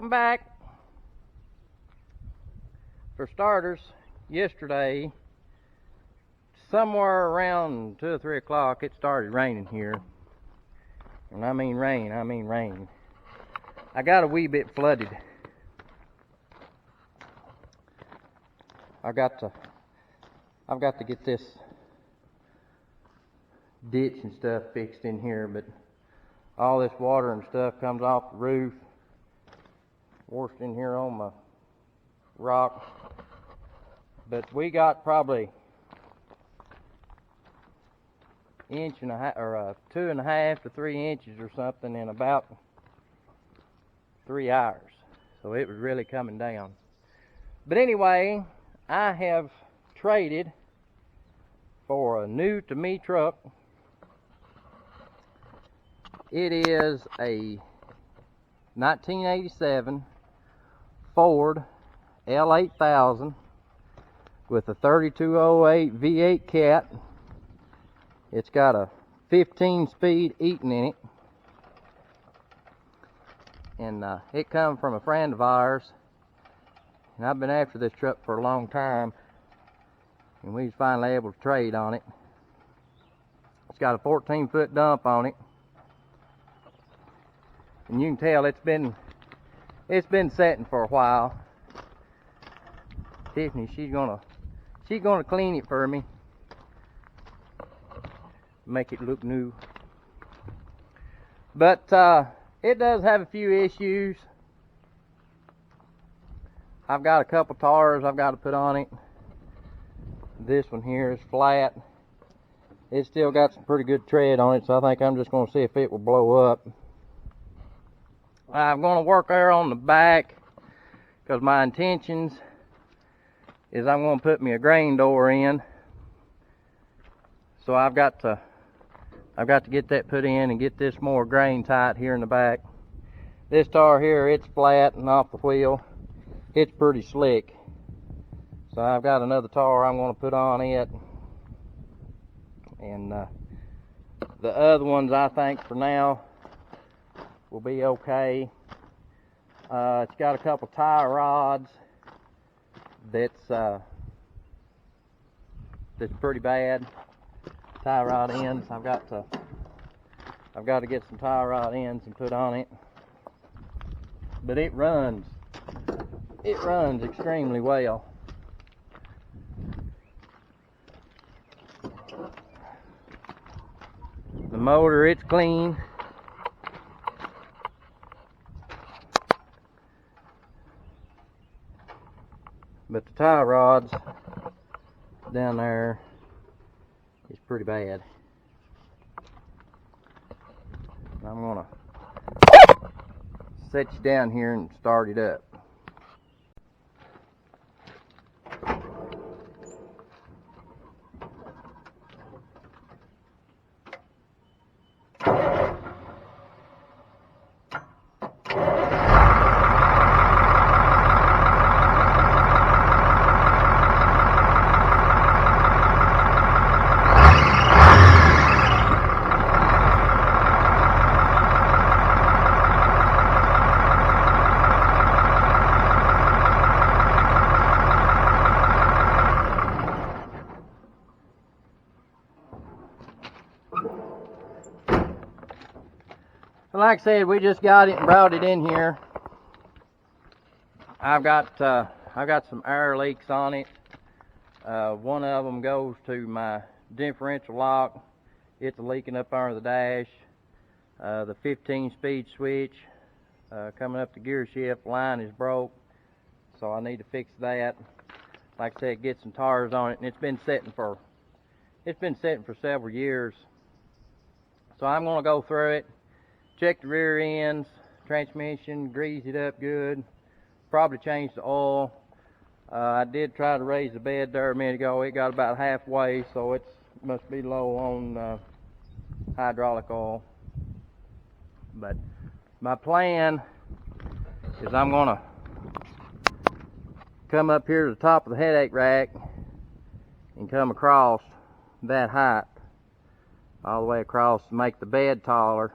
Welcome back. For starters, yesterday, somewhere around 2 or 3 o'clock, it started raining here. And I mean rain, I mean rain. I got a wee bit flooded. I've got to get this ditch and stuff fixed in here, but all this water and stuff comes off the roof, washed in here on my rock. But we got probably inch and a half, or 2.5 to 3 inches or something in about 3 hours. So it was really coming down. But anyway, I have traded for a new to me truck. It is a 1987 Ford L8000 with a 3208 V8 cat. It's got a 15-speed Eaton in it, and it come from a friend of ours, and I've been after this truck for a long time, and we was finally able to trade on it. It's got a 14-foot dump on it, and you can tell it's been setting for a while. Tiffany, she's gonna clean it for me, make it look new. But it does have a few issues. I've got a couple tires I've got to put on it. This one here is flat. It's still got some pretty good tread on it, so I think I'm just going to see if it will blow up. I'm going to work there on the back because my intentions is I'm going to put me a grain door in. So I've got to get that put in and get this more grain tight here in the back. This tire here, it's flat and off the wheel. It's pretty slick. So I've got another tire I'm going to put on it. And the other ones I think for now will be okay. It's got a couple tie rods that's pretty bad. Tie rod ends. I've got to get some tie rod ends and put on it. But it runs extremely well. The motor, it's clean. But the tie rods down there is pretty bad. I'm gonna set you down here and start it up. Like I said, we just got it and brought it in here. I've got some air leaks on it. One of them goes to my differential lock. It's leaking up under the dash. The 15-speed switch coming up the gear shift line is broke, so I need to fix that. Like I said, get some tires on it, and it's been setting for several years. So I'm going to go through it, check the rear ends, transmission, grease it up good, probably change the oil. I did try to raise the bed there a minute ago. It got about halfway, so it must be low on hydraulic oil. But my plan is I'm going to come up here to the top of the headache rack and come across that height all the way across to make the bed taller.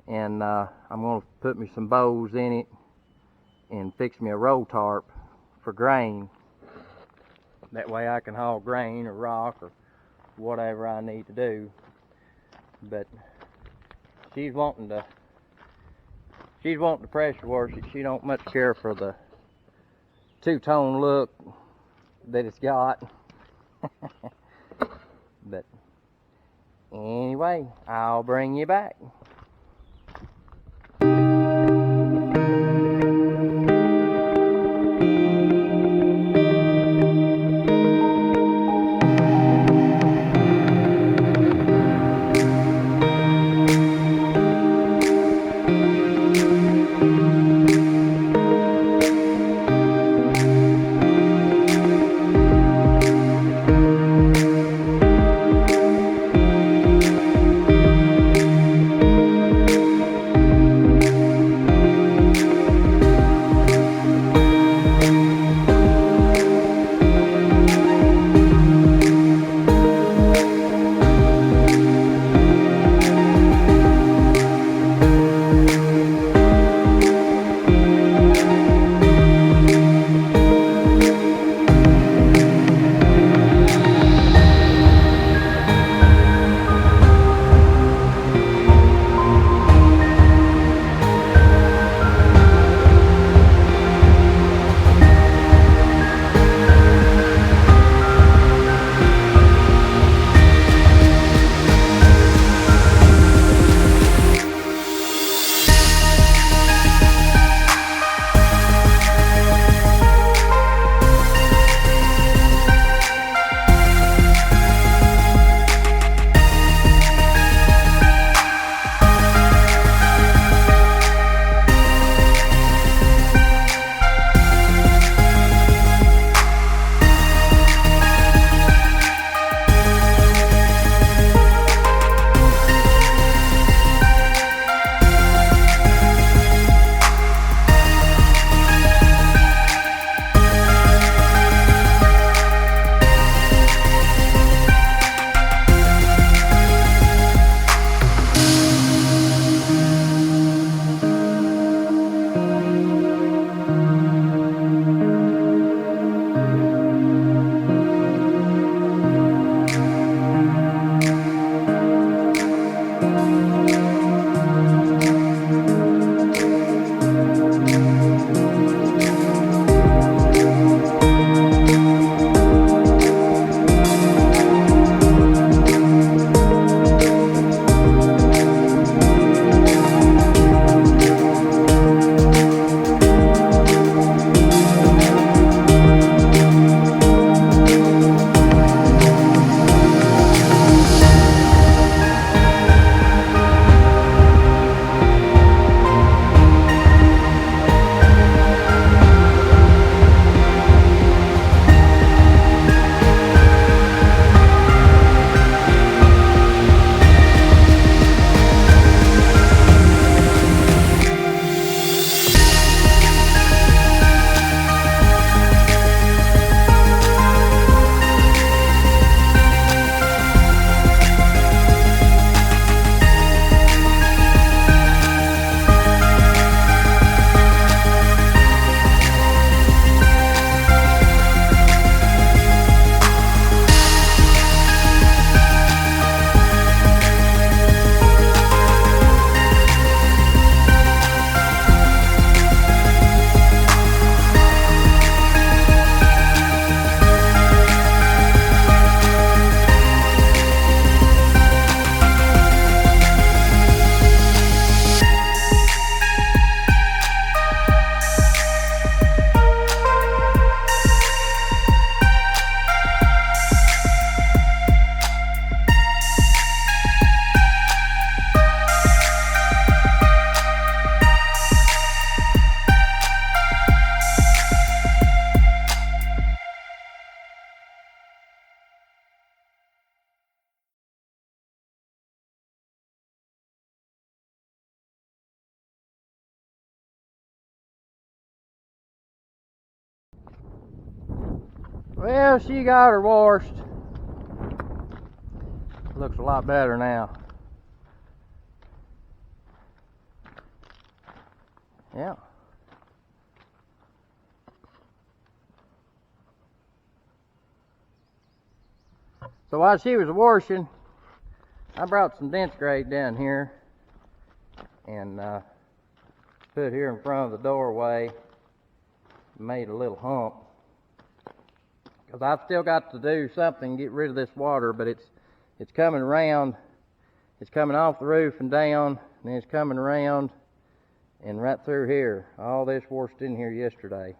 And I'm going to put me some bows in it and fix me a roll tarp for grain. That way I can haul grain or rock or whatever I need to do. But she's wanting to pressure wash it. She don't much care for the two-tone look that it's got. But anyway, I'll bring you back. Well, she got her washed. Looks a lot better now. Yeah. So while she was washing, I brought some dense grade down here and put here in front of the doorway. Made a little hump because I've still got to do something to get rid of this water, but it's coming around. It's coming off the roof and down, and then it's coming around and right through here. All this washed in here yesterday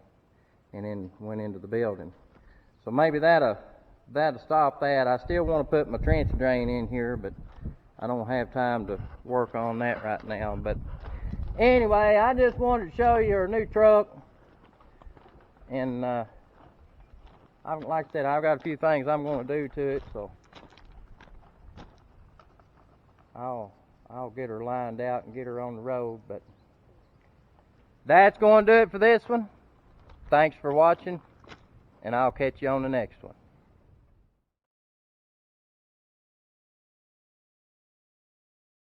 and then went into the building. So maybe that'll stop that. I still want to put my trench drain in here, but I don't have time to work on that right now. But anyway, I just wanted to show you our new truck. And like I said, I've got a few things I'm going to do to it, so I'll get her lined out and get her on the road. But that's going to do it for this one. Thanks for watching, and I'll catch you on the next one.